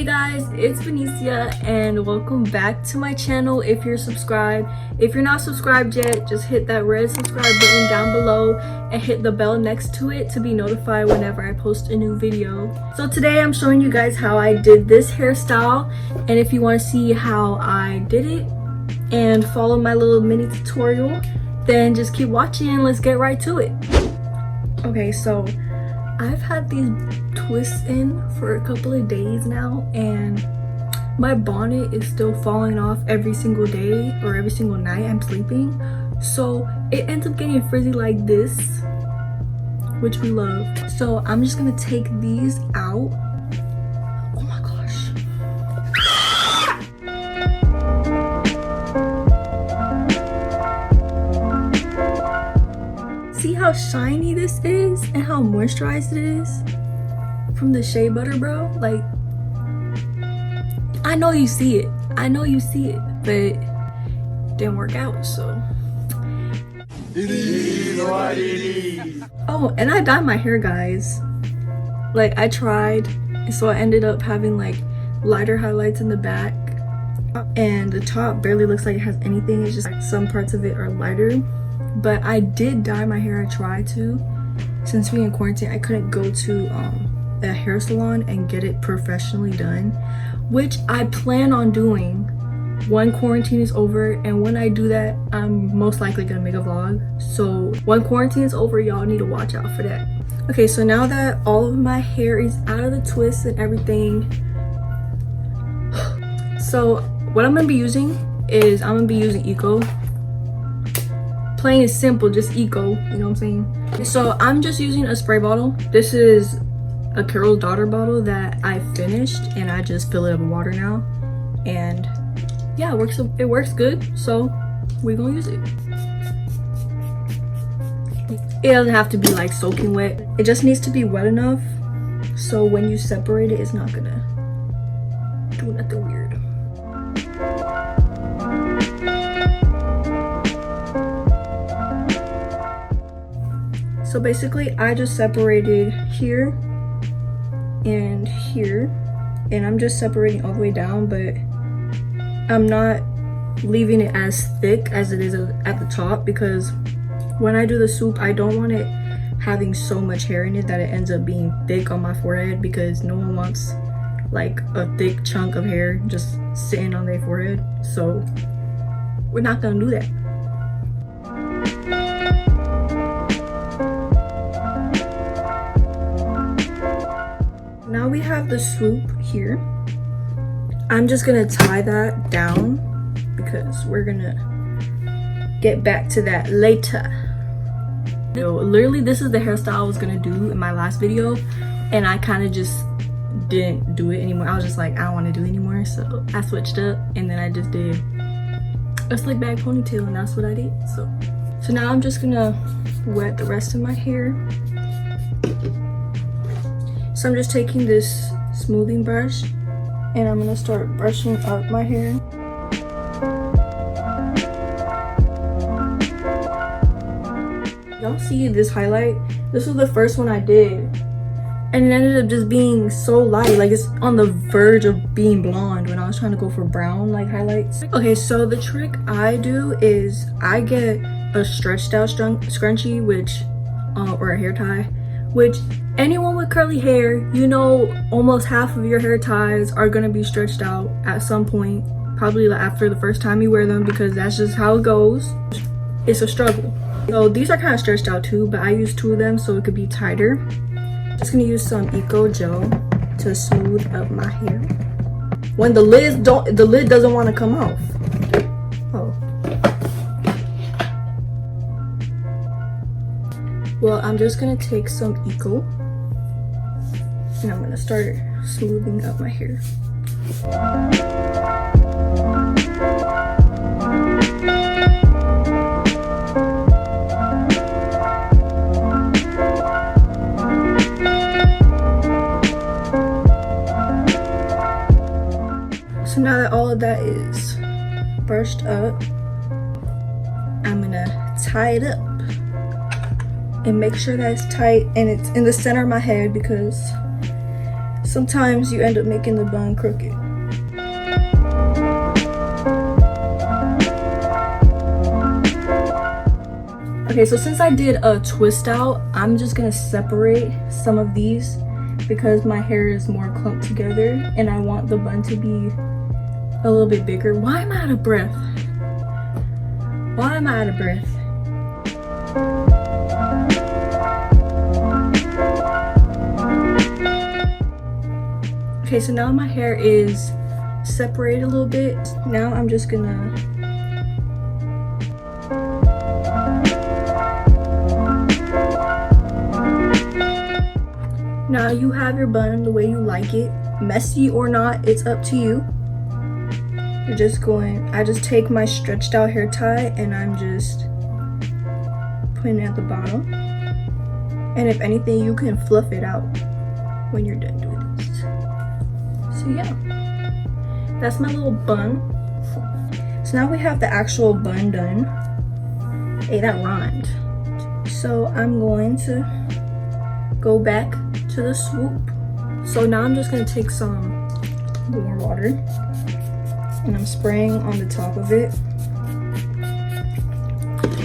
Hey guys, it's Benecia and welcome back to my channel. If you're subscribed, if you're not subscribed yet, just hit that red subscribe button down below and hit the bell next to it to be notified whenever I post a new video. So today I'm showing you guys how I did this hairstyle, and if you want to see how I did it and follow my little mini tutorial, then just keep watching and let's get right to it. Okay, so I've had these twists in for a couple of days now, and my bonnet is still falling off every single day or every single night I'm sleeping, so it ends up getting frizzy like this, which we love. So I'm just gonna take these out. Oh my gosh. See how shiny this is and how moisturized it is from the shea butter, bro? Like, I know you see it, but it didn't work out, so it is what it is. Oh, and I dyed my hair, guys. Like, I tried, so I ended up having like lighter highlights in the back, and the top barely looks like it has anything. It's just like some parts of it are lighter. But I did dye my hair. I tried to. Since being in quarantine, I couldn't go to a hair salon and get it professionally done, which I plan on doing when quarantine is over. And when I do that, I'm most likely gonna make a vlog. So when quarantine is over, y'all need to watch out for that. Okay, so now that all of my hair is out of the twists and everything, so what I'm gonna be using is Eco. Plain and simple, just Eco, you know what I'm saying? So I'm just using a spray bottle. This is a Carol's Daughter bottle that I finished, and I just fill it up with water now. And yeah, it works good, so we're gonna use it. It doesn't have to be like soaking wet. It just needs to be wet enough so when you separate it, it's not gonna do nothing weird. So basically, I just separated here and here, and I'm just separating all the way down, but I'm not leaving it as thick as it is at the top, because when I do the swoop, I don't want it having so much hair in it that it ends up being thick on my forehead, because no one wants like a thick chunk of hair just sitting on their forehead. So we're not gonna do that. Now we have the swoop here. I'm just gonna tie that down because we're gonna get back to that later. So literally, this is the hairstyle I was gonna do in my last video, and I kind of just didn't do it anymore. I was just like, I don't want to do it anymore, so I switched up, and then I just did a slick back ponytail, and that's what I did. So now I'm just gonna wet the rest of my hair. So I'm just taking this smoothing brush and I'm gonna start brushing up my hair. Y'all see this highlight? This was the first one I did, and it ended up just being so light, like it's on the verge of being blonde when I was trying to go for brown like highlights. Okay, so the trick I do is I get a stretched out scrunchie, which or a hair tie, which anyone with curly hair, you know, almost half of your hair ties are gonna be stretched out at some point, probably after the first time you wear them, because that's just how it goes. It's a struggle. So these are kind of stretched out too, but I use 2 of them so it could be tighter. Just gonna use some Eco gel to smooth up my hair. When the lid doesn't want to come off. Oh. Well, I'm just gonna take some Eco and I'm gonna start smoothing up my hair. So now that all of that is brushed up, I'm gonna tie it up and make sure that it's tight and it's in the center of my head, because sometimes you end up making the bun crooked. Okay, so since I did a twist out, I'm just gonna separate some of these because my hair is more clumped together and I want the bun to be a little bit bigger. Why am I out of breath? Why am I out of breath? Okay, so now my hair is separated a little bit. Now I'm just gonna now you have your bun the way you like it. Messy or not, it's up to you. You're just going, I just take my stretched out hair tie and I'm just putting it at the bottom. And if anything, you can fluff it out when you're done doing this. So yeah, that's my little bun. So now we have the actual bun done. Hey, that rhymed. So I'm going to go back to the Swoop. So now I'm just gonna take some more water and I'm spraying on the top of it.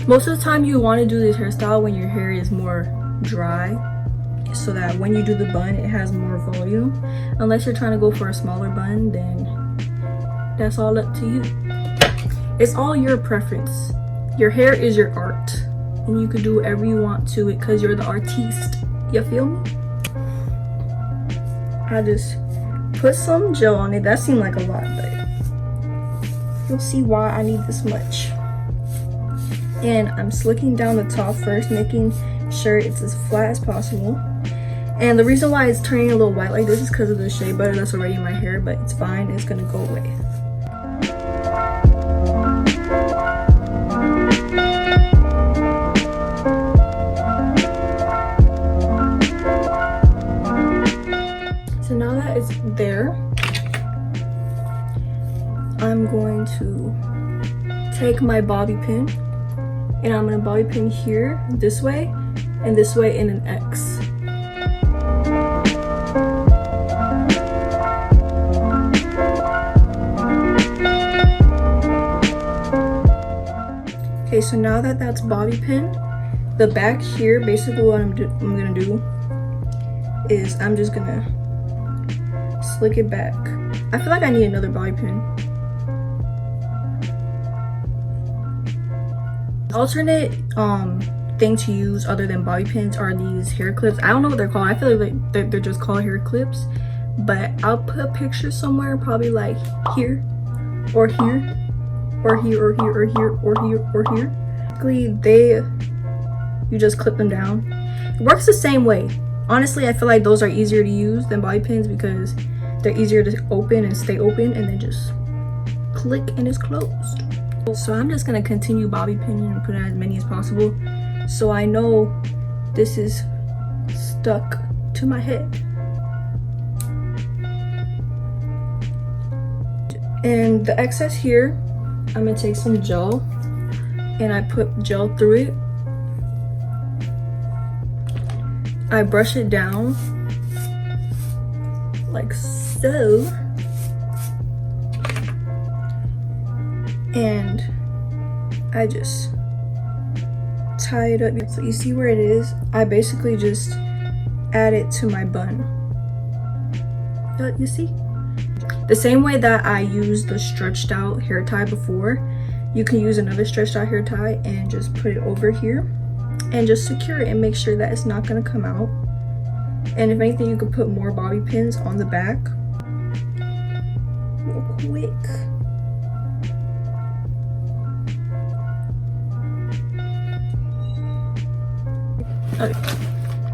Most of the time you want to do this hairstyle when your hair is more dry, so that when you do the bun it has more volume. Unless you're trying to go for a smaller bun, then that's all up to you. It's all your preference. Your hair is your art and you can do whatever you want to it because you're the artiste. You feel me? I just put some gel on it. That seemed like a lot, but you'll see why I need this much. And I'm slicking down the top first, making sure it's as flat as possible. And the reason why it's turning a little white like this is because of the shea butter that's already in my hair, but it's fine, it's gonna go away. So now that it's there, I'm going to take my bobby pin and I'm gonna bobby pin here this way and this way in an X. Okay, so now that that's bobby pinned, the back here, basically what I'm gonna do is I'm just gonna slick it back. I feel like I need another bobby pin. Alternate thing to use other than bobby pins are these hair clips. I don't know what they're called. I feel like they're just called hair clips, but I'll put a picture somewhere, probably like here or here or here or here or here or here or here. Basically, you just clip them down. It works the same way. Honestly, I feel like those are easier to use than bobby pins because they're easier to open and stay open, and then just click and it's closed. So I'm just gonna continue bobby pinning and put as many as possible so I know this is stuck to my head. And the excess here, I'm gonna take some gel and I put gel through it. I brush it down like so. And I just tie it up. So you see where it is? I basically just add it to my bun. You see? The same way that I used the stretched out hair tie before, you can use another stretched out hair tie and just put it over here and just secure it and make sure that it's not gonna come out. And if anything, you could put more bobby pins on the back. Real quick. Okay,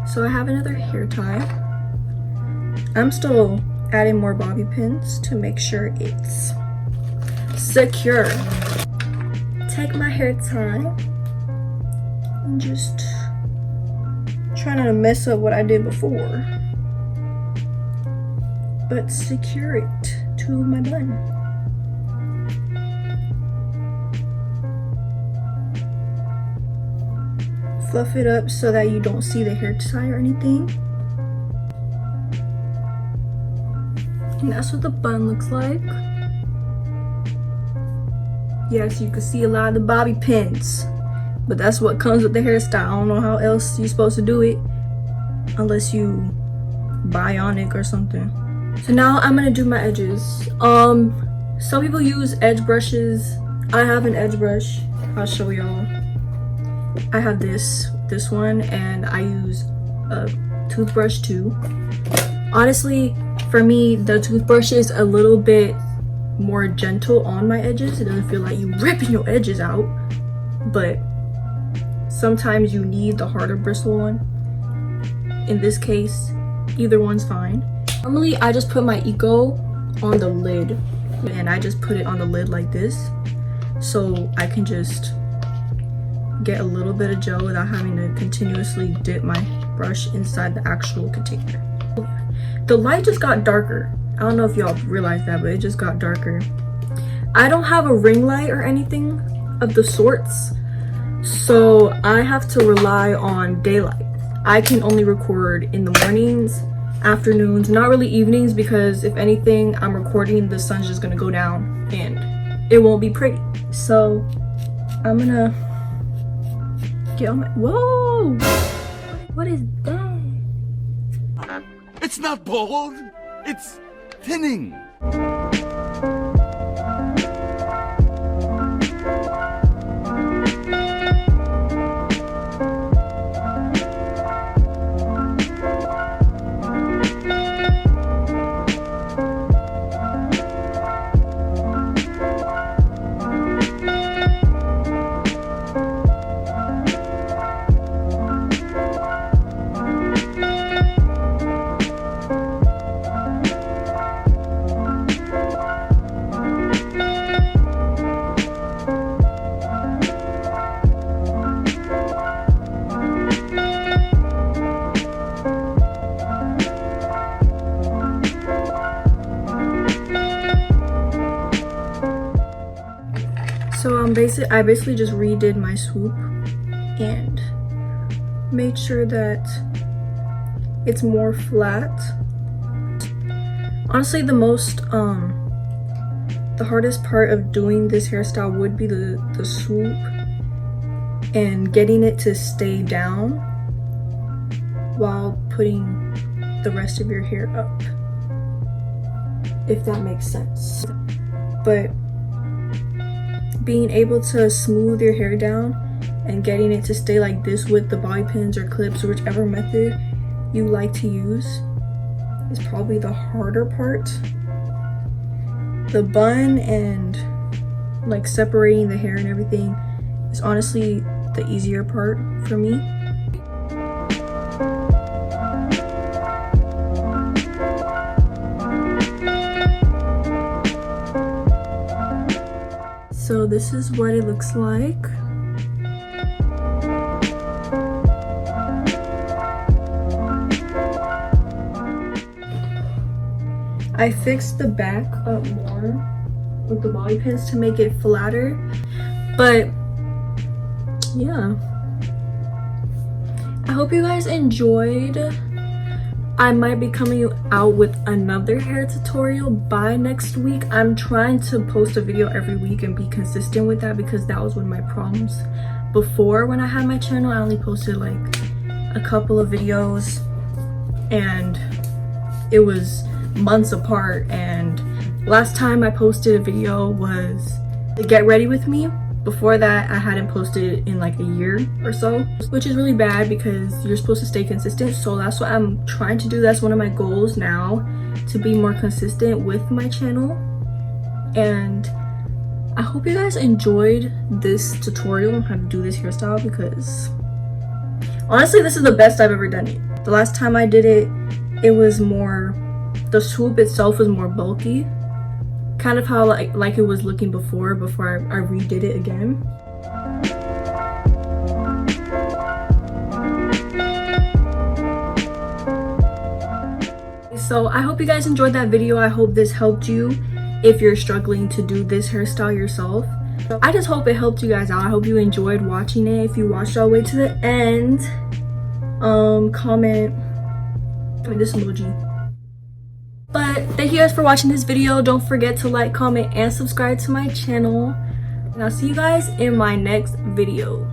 so I have another hair tie. I'm still adding more bobby pins to make sure it's secure. Take my hair tie and just try not to mess up what I did before, but secure it to my bun. Fluff it up so that you don't see the hair tie or anything. And that's what the bun looks like. Yes, you can see a lot of the bobby pins, but that's what comes with the hairstyle. I don't know how else you're supposed to do it unless you bionic or something. So now I'm gonna do my edges. Some people use edge brushes. I have an edge brush. I'll show y'all. I have this one, and I use a toothbrush too. Honestly, for me, the toothbrush is a little bit more gentle on my edges. It doesn't feel like you ripping your edges out, but sometimes you need the harder bristle one. In this case, either one's fine. Normally, I just put my Eco on the lid, and I just put it on the lid like this, so I can just get a little bit of gel without having to continuously dip my brush inside the actual container. The light just got darker. I don't know if y'all realized that, but it just got darker. I don't have a ring light or anything of the sorts, so I have to rely on daylight. I can only record in the mornings, afternoons, not really evenings, because if anything, I'm recording, the sun's just gonna go down and it won't be pretty. So I'm gonna get on my, whoa, what is that? It's not bald, it's thinning. So I basically just redid my swoop and made sure that it's more flat. Honestly, the hardest part of doing this hairstyle would be the swoop and getting it to stay down while putting the rest of your hair up, if that makes sense. But being able to smooth your hair down and getting it to stay like this with the bobby pins or clips or whichever method you like to use is probably the harder part. The bun and like separating the hair and everything is honestly the easier part for me. So this is what it looks like. I fixed the back up more with the bobby pins to make it flatter, but yeah. I hope you guys enjoyed. I might be coming out with another hair tutorial by next week. I'm trying to post a video every week and be consistent with that, because that was one of my problems before. When I had my channel, I only posted like a couple of videos and it was months apart, and last time I posted a video was the get ready with me. Before that, I hadn't posted in like a year or so, which is really bad because you're supposed to stay consistent. So that's what I'm trying to do. That's one of my goals now, to be more consistent with my channel. And I hope you guys enjoyed this tutorial on how to do this hairstyle, because honestly, this is the best I've ever done it. The last time I did it, it was more, the swoop itself was more bulky. Kind of how like it was looking before I redid it again. So I hope you guys enjoyed that video. I hope this helped you if you're struggling to do this hairstyle yourself. I just hope it helped you guys out. I hope you enjoyed watching it. If you watched all the way to the end, comment this emoji. But thank you guys for watching this video. Don't forget to like, comment, and subscribe to my channel. And I'll see you guys in my next video.